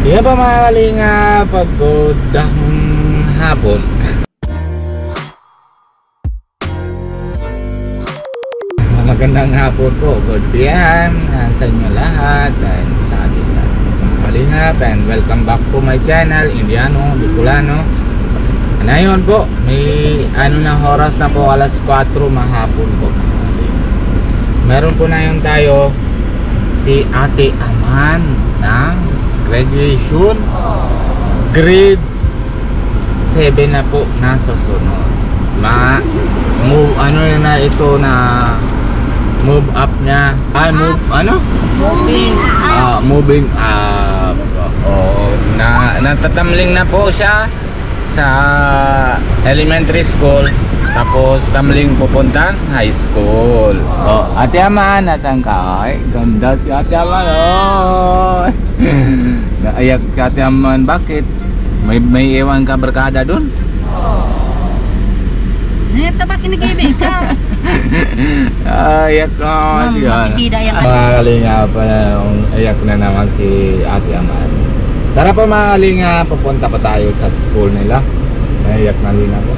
Yan pa mga kalinga, pagod hapon. Magandang hapon po, good PM sa inyo lahat and sa ating kalingap, and welcome back to my channel, Indiano Bicolano. Ngayon po, may oras na po, alas 4 mahapon po. Meron po na yun tayo si Ate Aman ng graduation grade 7 na po na susunod. Move na ito na move up niya. Moving up. Natatamling na po siya sa elementary school, tapos tamling pupuntang high school. Ate Aman, nasan ka? Ay, ganda si Ate Aman. Naiyak si Ate Aman. Bakit? May iwan ka barkada dun? Ito ba kinigibig ka? Ayak na siya. Masisida yan. Mga kalinga pa, ayak na naman si Ate Aman. Tara po mga kalinga, pupunta pa tayo sa school nila. Ayak na din ako.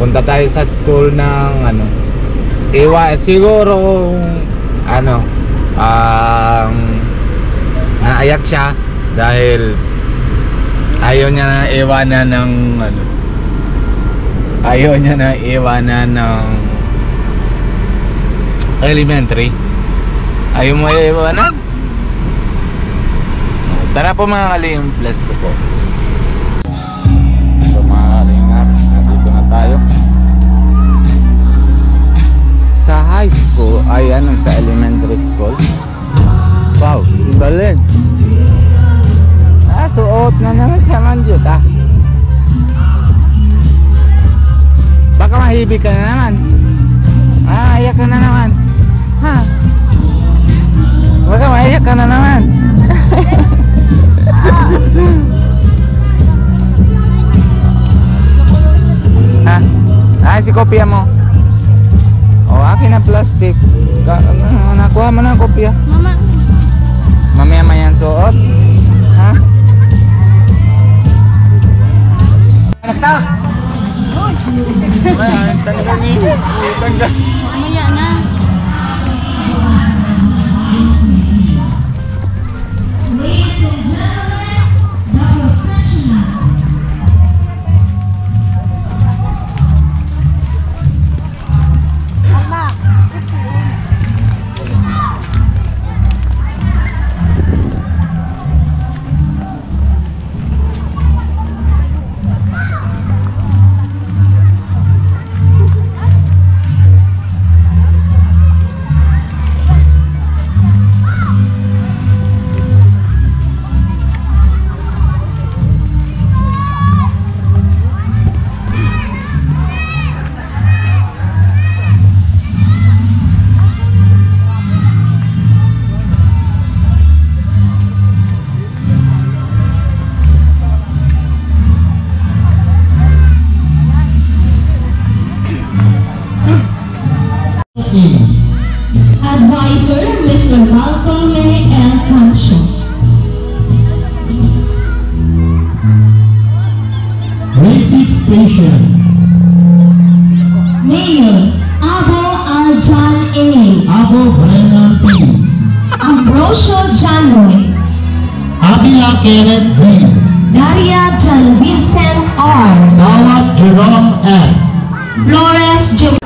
Punta tayo sa school ng siguro naayak siya dahil ayaw niya na iwanan ng elementary. Ayaw mo iwanan. Tara po mga kaling, bless ko po. So mga kaling, nandito na tayo sa high school, sa elementary school. Wow, balin. Suot na naman siya manjut baka mahibig ka na naman. Ayak ka na naman. Baka maiyak ka na naman. Si kopya mo. Akin na plastic. Nakuha mo na kopya. Mama. Mamaya yan suot. Anak tao. Tanggal ni. Tanggal. Mamaya na. Advisor, Mr. Bartolome L. Concho. Grade 6 patient. Mayor, Abo Aljan A. Abo Brennan P. Ambrosio Janroy. Abila Kenneth Green. Daria Jan Vincent R. Tawad Jerome F. Flores J.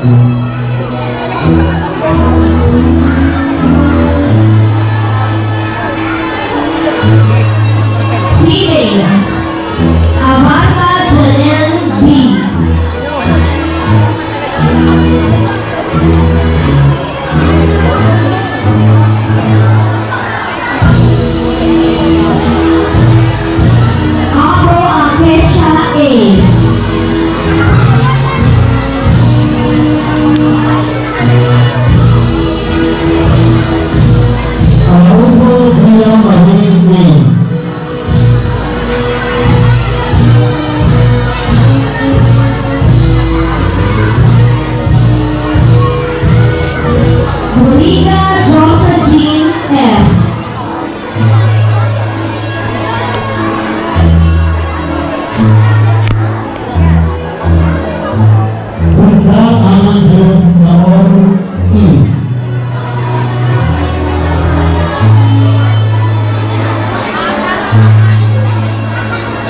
Female, Avarta Janelle B. Abo Akesha A. Arubo Priya Marie Queen. Buliga Josa Jean F. Bunda Amanjot Naor E.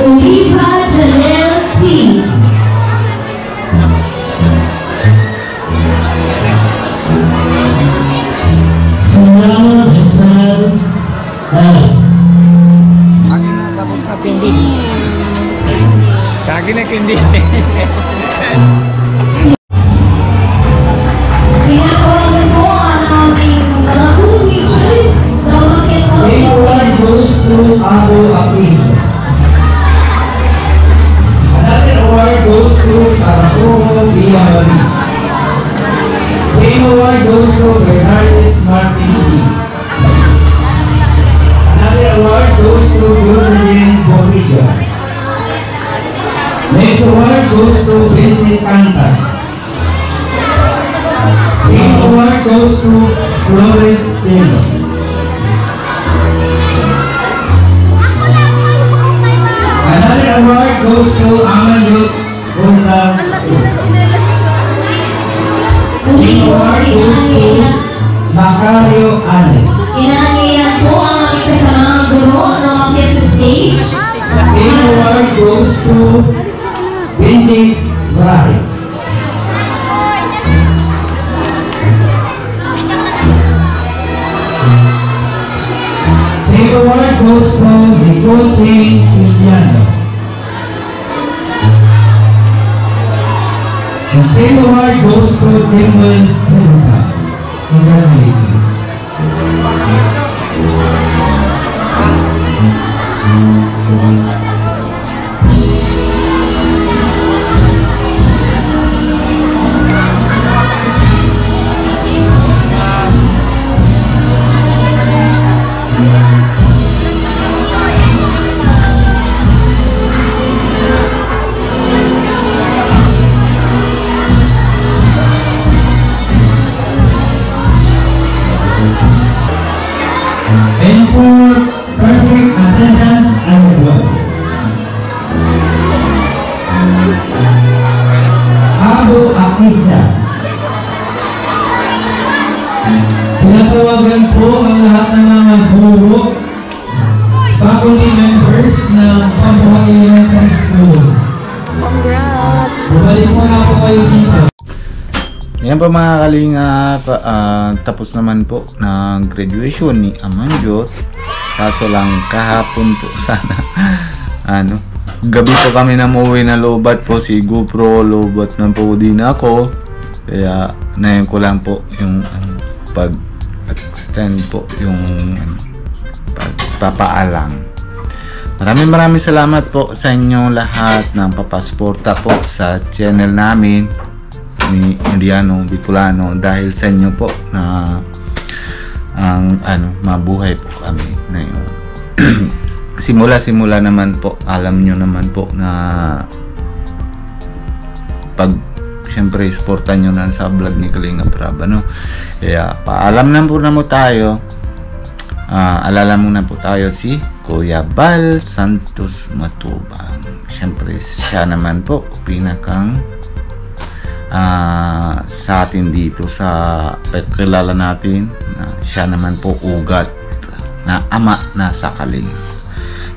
Oliva Janelle T. Siyama Giselle L. Akin na tapos na pindi. Sa akin na hindi. Tinatawagan po ang aming mga good teachers na umakit po sa Award goes to Abu Akisa. Another award goes to Caracomo Villa Marie. Same award goes to Bernardes Martin B. Another award goes to Jocelyn Borriga. Next award goes to Vincent Canta. Same award goes to Flores Taylor. Another award goes to Amanjot Bunda. Same award goes to Macario Ale. Inangiyan po ang aming kasamang guro na umakit sa stage. Same award goes to Benedict Brahe. Same award goes to Nicole Jane Siliano. And same award goes to Dimple Silva. Congratulations. And for perfect attendance as well. Abu Akisa. Tinatawagan po ang lahat ng mga guro, faculty members ng Pamuha Elementary School. Congrats! Bumalik mo na po kayo dito. Yan po mga kalingap, tapos naman po ng graduation ni Amanjot. Kaso lang kahapon po sana gabi po kami namuwi na lobat po, si GoPro lobat na po din ako. Kaya nayon ko lang po yung pag-extend po yung pagpapaalam. Maraming salamat po sa inyo lahat ng papasuporta po sa channel namin ni Indiano Bicolano. Dahil sa inyo po na mabuhay po kami na yun. Simula naman po, alam nyo naman po na pag siyempre supportan nyo na sa vlog ni Kalinga Prab, kaya paalam na po tayo. Alala muna po tayo si Kuya Bal Santos Matubang. Siyempre siya naman po pinakang sa atin dito sa pagkilala natin na siya naman po ugat na ama na sa Kalinga.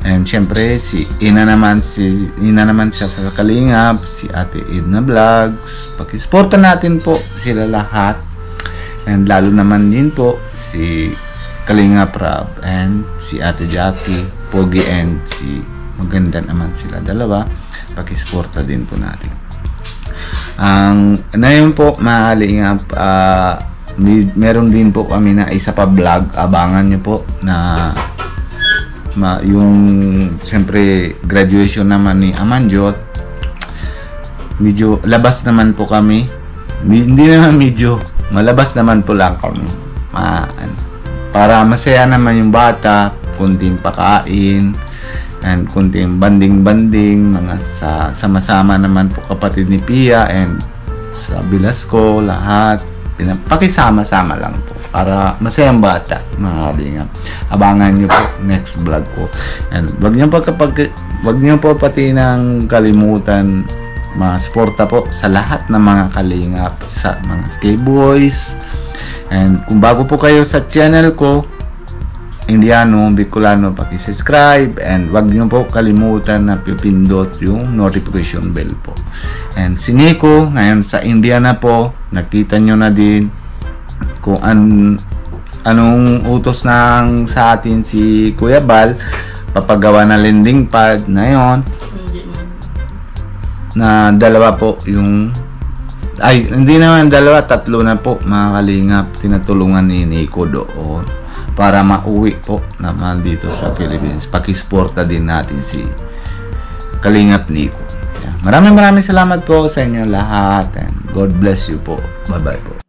And syempre ina naman siya sa Kalingap, si Ate Edna Vlogs. Pakisuporta natin po sila lahat. And lalo naman din po si Kalingap Rab and si Ate Jackie, Pogi, and si maganda naman sila dalawa. Pakisuporta din po natin. Ngayon po mga Kalingap, meron din po kami na isa pa vlog. Abangan nyo po na yung siyempre graduation naman ni Amanjot. Medyo labas naman po kami, hindi naman medyo malabas naman po lang kami para masaya naman yung bata, kunting pakain and kunting banding mga sama-sama naman po kapatid ni Pia and sa Bilasco lahat pakisama-sama lang po para masayang bata mga Kalingap. Abangan nyo po next vlog ko. And wag nyo po pati nang kalimutan suporta po sa lahat ng mga Kalingap, sa mga K-Boys. And kung bago po kayo sa channel ko, Indiano Bicolano, paki-subscribe and wag nyo po kalimutan na pipindot yung notification bell po. And si Nico ngayon sa India na po, nakita nyo na din kung anong utos sa atin si Kuya Bal, papagawa na landing pad na yon na dalawa po yung hindi naman dalawa, tatlo na po mga Kalingap, tinatulungan ni Nico doon para mauwi po naman dito sa Philippines. Pakisuporta din natin si Kalingap Nico. Maraming salamat po sa inyo lahat and God bless you po. Bye bye po.